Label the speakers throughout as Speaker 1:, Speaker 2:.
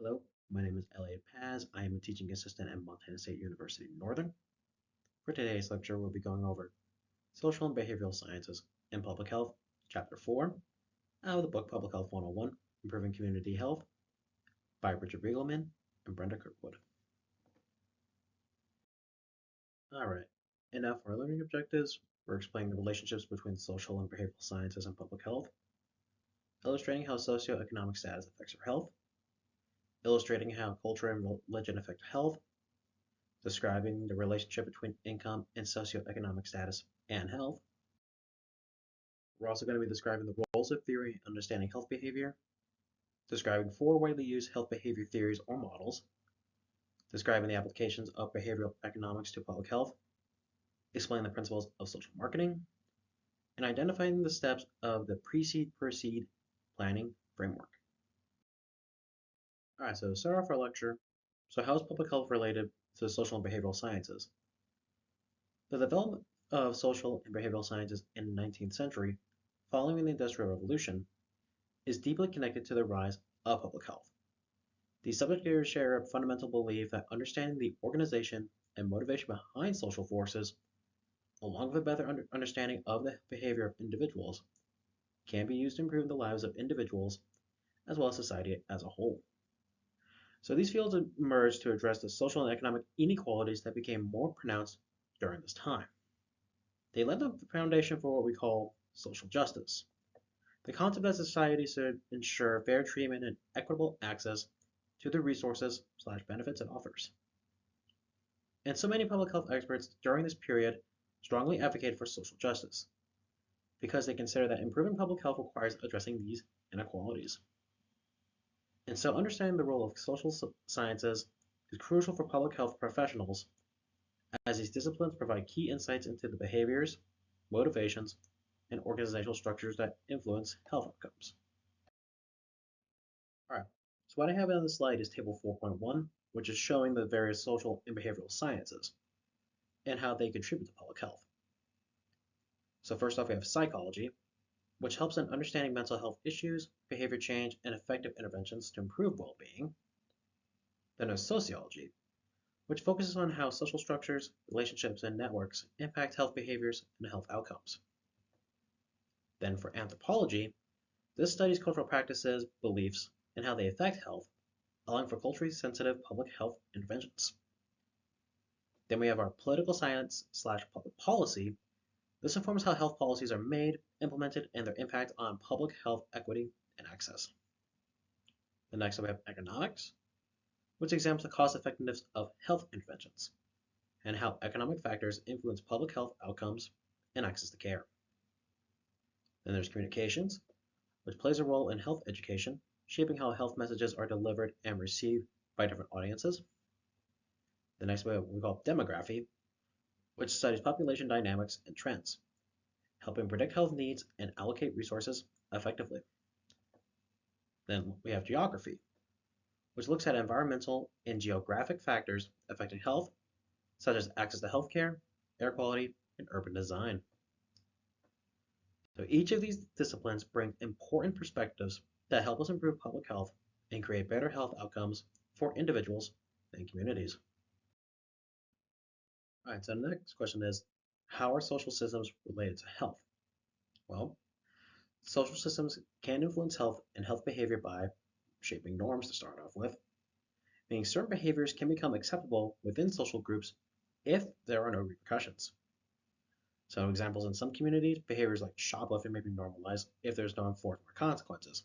Speaker 1: Hello, my name is Elliot Paz. I am a teaching assistant at Montana State University Northern. For today's lecture, we'll be going over Social and Behavioral Sciences and Public Health, Chapter 4 out of the book Public Health 101, Improving Community Health by Richard Riegelman and Brenda Kirkwood. Alright, and now for our learning objectives, we're explaining the relationships between social and behavioral sciences and public health, illustrating how socioeconomic status affects our health, illustrating how culture and religion affect health, describing the relationship between income and socioeconomic status and health. We're also going to be describing the roles of theory in understanding health behavior, describing 4 widely used health behavior theories or models, describing the applications of behavioral economics to public health, explaining the principles of social marketing, and identifying the steps of the precede-proceed planning framework. All right, so to start off our lecture, so how is public health related to the social and behavioral sciences? The development of social and behavioral sciences in the 19th century, following the Industrial Revolution, is deeply connected to the rise of public health. These subject areas share a fundamental belief that understanding the organization and motivation behind social forces, along with a better understanding of the behavior of individuals, can be used to improve the lives of individuals as well as society as a whole. So these fields emerged to address the social and economic inequalities that became more pronounced during this time. They led the foundation for what we call social justice, the concept that society should ensure fair treatment and equitable access to the resources/benefits it offers. And so many public health experts during this period strongly advocate for social justice because they consider that improving public health requires addressing these inequalities. And so understanding the role of social sciences is crucial for public health professionals as these disciplines provide key insights into the behaviors, motivations, and organizational structures that influence health outcomes. All right, so what I have on the slide is table 4.1, which is showing the various social and behavioral sciences and how they contribute to public health. So first off, we have psychology, which helps in understanding mental health issues, behavior change, and effective interventions to improve well-being. Then there's sociology, which focuses on how social structures, relationships, and networks impact health behaviors and health outcomes. Then for anthropology, this studies cultural practices, beliefs, and how they affect health, allowing for culturally sensitive public health interventions. Then we have our political science/public policy. This informs how health policies are made, implemented, and their impact on public health equity and access. The next we have economics, which examines the cost effectiveness of health interventions and how economic factors influence public health outcomes and access to care. Then there's communications, which plays a role in health education, shaping how health messages are delivered and received by different audiences. The next we call demography, which studies population dynamics and trends, helping predict health needs and allocate resources effectively. Then we have geography, which looks at environmental and geographic factors affecting health, such as access to healthcare, air quality, and urban design. So each of these disciplines bring important perspectives that help us improve public health and create better health outcomes for individuals and communities. All right, so the next question is, how are social systems related to health? Well, social systems can influence health and health behavior by shaping norms to start off with, meaning certain behaviors can become acceptable within social groups if there are no repercussions. So examples in some communities, behaviors like shoplifting may be normalized if there's no enforceable consequences.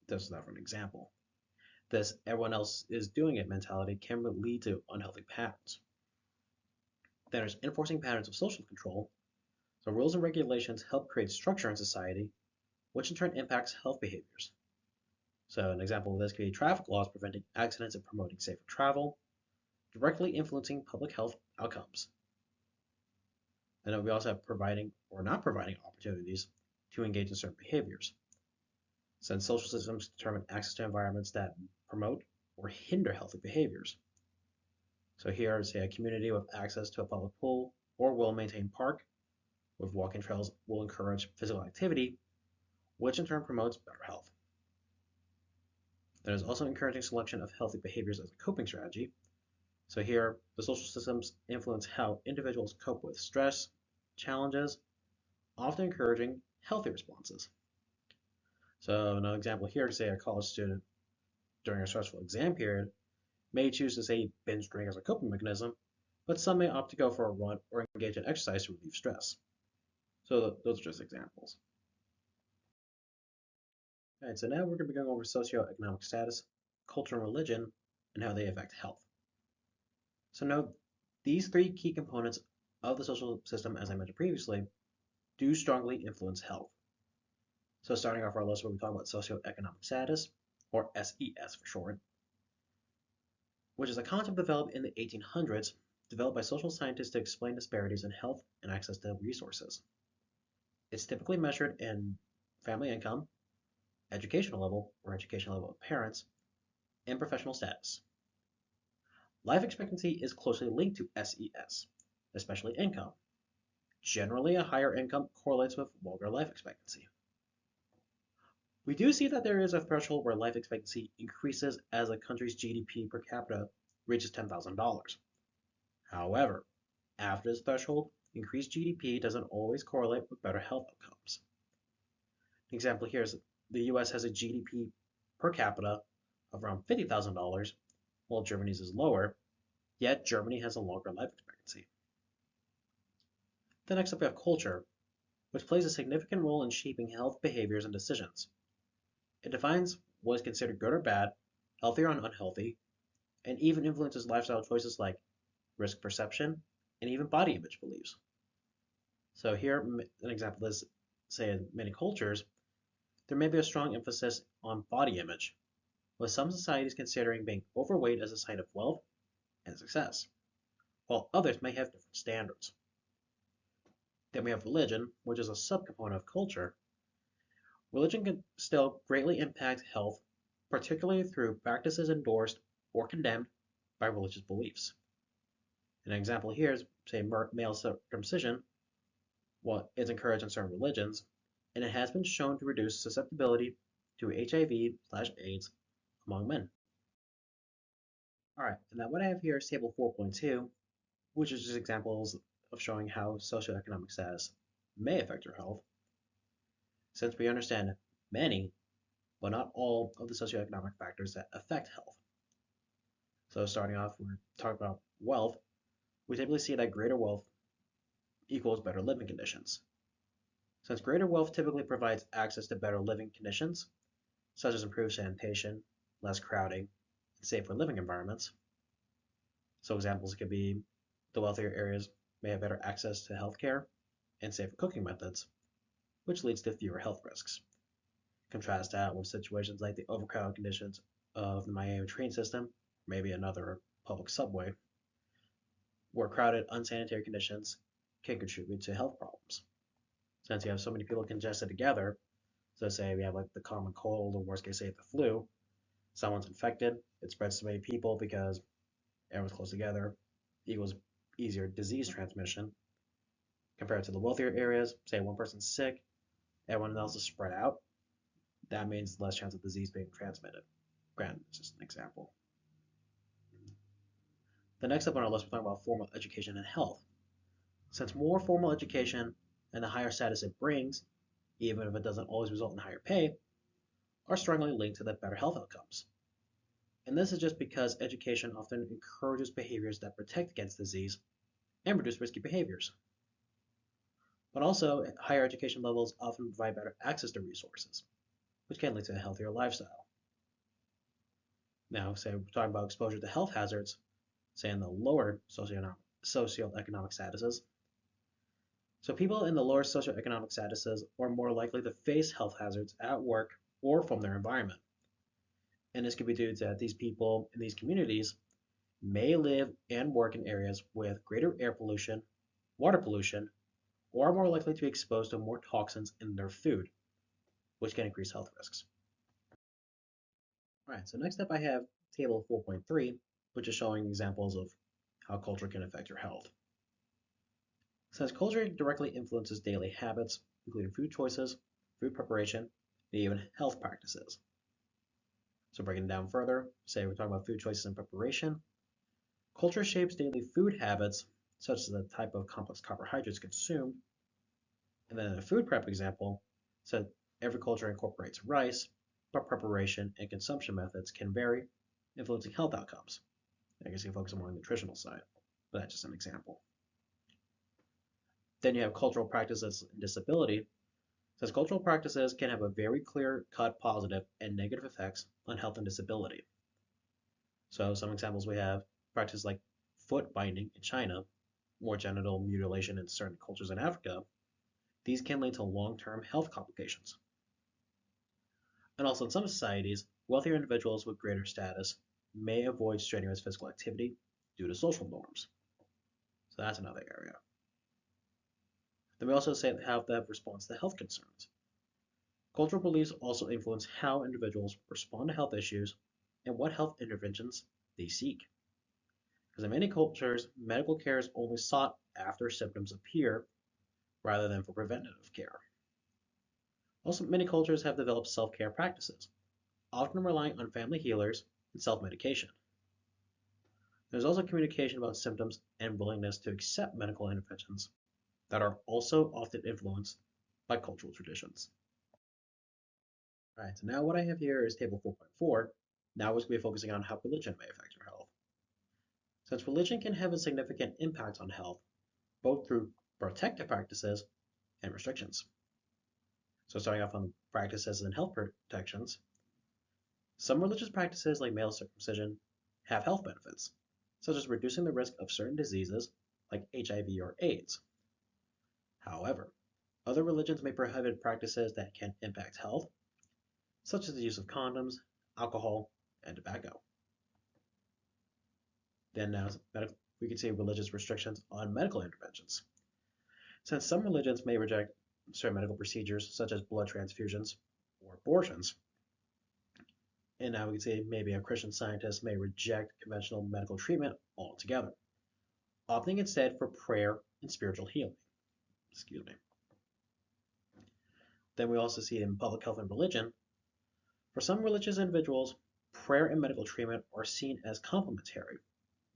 Speaker 1: This is not for an example. This everyone else is doing it mentality can lead to unhealthy patterns. Then there's enforcing patterns of social control. So rules and regulations help create structure in society, which in turn impacts health behaviors. So an example of this could be traffic laws preventing accidents and promoting safer travel, directly influencing public health outcomes. And we also have providing or not providing opportunities to engage in certain behaviors. Since social systems determine access to environments that promote or hinder healthy behaviors. So here, say a community with access to a public pool or well-maintained park with walking trails will encourage physical activity, which in turn promotes better health. There's also encouraging selection of healthy behaviors as a coping strategy. So here, the social systems influence how individuals cope with stress, challenges, often encouraging healthy responses. So another example here, say a college student during a stressful exam period may choose to say binge drink as a coping mechanism, but some may opt to go for a run or engage in exercise to relieve stress. So those are just examples. All right, so now we're going to be going over socioeconomic status, culture, and religion, and how they affect health. So note, these three key components of the social system, as I mentioned previously, do strongly influence health. So starting off our list, we're going to talk about socioeconomic status, or SES for short, which is a concept developed in the 1800s, developed by social scientists to explain disparities in health and access to resources. It's typically measured in family income, educational level or educational level of parents, and professional status. Life expectancy is closely linked to SES, especially income. Generally, a higher income correlates with longer life expectancy. We do see that there is a threshold where life expectancy increases as a country's GDP per capita reaches $10,000. However, after this threshold, increased GDP doesn't always correlate with better health outcomes. An example here is the US has a GDP per capita of around $50,000, while Germany's is lower, yet Germany has a longer life expectancy. Then next up we have culture, which plays a significant role in shaping health behaviors and decisions. It defines what is considered good or bad, healthy or unhealthy, and even influences lifestyle choices like risk perception and even body image beliefs. So here, an example is, say in many cultures, there may be a strong emphasis on body image, with some societies considering being overweight as a sign of wealth and success, while others may have different standards. Then we have religion, which is a subcomponent of culture. Religion can still greatly impact health, particularly through practices endorsed or condemned by religious beliefs. An example here is, say, male circumcision. Well, it's encouraged in certain religions, and it has been shown to reduce susceptibility to HIV/AIDS among men. All right, and now what I have here is table 4.2, which is just examples of showing how socioeconomic status may affect your health. Since we understand many, but not all of the socioeconomic factors that affect health. So starting off, we're talking about wealth. We typically see that greater wealth equals better living conditions. Since greater wealth typically provides access to better living conditions, such as improved sanitation, less crowding, and safer living environments. So examples could be the wealthier areas may have better access to healthcare and safer cooking methods, which leads to fewer health risks. Contrast that with situations like the overcrowded conditions of the Miami train system, maybe another public subway, where crowded, unsanitary conditions can contribute to health problems. Since you have so many people congested together, so say we have like the common cold, or worst case, say the flu, someone's infected, it spreads to many people because everyone's close together, equals easier disease transmission. Compared to the wealthier areas, say one person's sick, everyone else is spread out, that means less chance of disease being transmitted. Granted, it's just an example. The next up on our list, we're talking about formal education and health. Since more formal education and the higher status it brings, even if it doesn't always result in higher pay, are strongly linked to the better health outcomes. And this is just because education often encourages behaviors that protect against disease and reduce risky behaviors. But also, higher education levels often provide better access to resources, which can lead to a healthier lifestyle. Now, say we're talking about exposure to health hazards, say in the lower socioeconomic statuses. So people in the lower socioeconomic statuses are more likely to face health hazards at work or from their environment. And this could be due to these people in these communities may live and work in areas with greater air pollution, water pollution, or are more likely to be exposed to more toxins in their food, which can increase health risks. All right, so next up I have table 4.3, which is showing examples of how culture can affect your health. Since culture directly influences daily habits, including food choices, food preparation, and even health practices. So breaking it down further, say we're talking about food choices and preparation. Culture shapes daily food habits, such as the type of complex carbohydrates consumed. And then in a food prep example, said every culture incorporates rice, but preparation and consumption methods can vary, influencing health outcomes. I guess you focus more on the nutritional side, but that's just an example. Then you have cultural practices and disability. Says cultural practices can have a very clear cut positive and negative effects on health and disability. So some examples we have practices like foot binding in China, or genital mutilation in certain cultures in Africa. These can lead to long-term health complications. And also in some societies, wealthier individuals with greater status may avoid strenuous physical activity due to social norms. So that's another area. Then we also say how that responds to health concerns. Cultural beliefs also influence how individuals respond to health issues and what health interventions they seek. Because in many cultures, medical care is only sought after symptoms appear rather than for preventative care. Also, many cultures have developed self-care practices, often relying on family healers and self-medication. There's also communication about symptoms and willingness to accept medical interventions that are also often influenced by cultural traditions. All right, so now what I have here is table 4.4. Now we're going to be focusing on how religion may affect your health. Since religion can have a significant impact on health, both through protective practices and restrictions. So starting off on practices and health protections, some religious practices like male circumcision have health benefits, such as reducing the risk of certain diseases like HIV or AIDS. However, other religions may prohibit practices that can impact health, such as the use of condoms, alcohol, and tobacco. Then now we can see religious restrictions on medical interventions. Since some religions may reject certain medical procedures, such as blood transfusions or abortions, and now we can say maybe a Christian scientist may reject conventional medical treatment altogether, opting instead for prayer and spiritual healing. Excuse me. Then we also see in public health and religion, for some religious individuals, prayer and medical treatment are seen as complementary,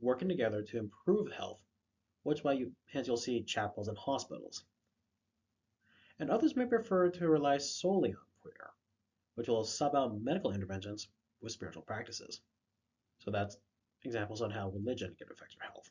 Speaker 1: working together to improve health, which is why hence you'll see chapels and hospitals. And others may prefer to rely solely on prayer, which will sub out medical interventions with spiritual practices. So that's examples on how religion can affect your health.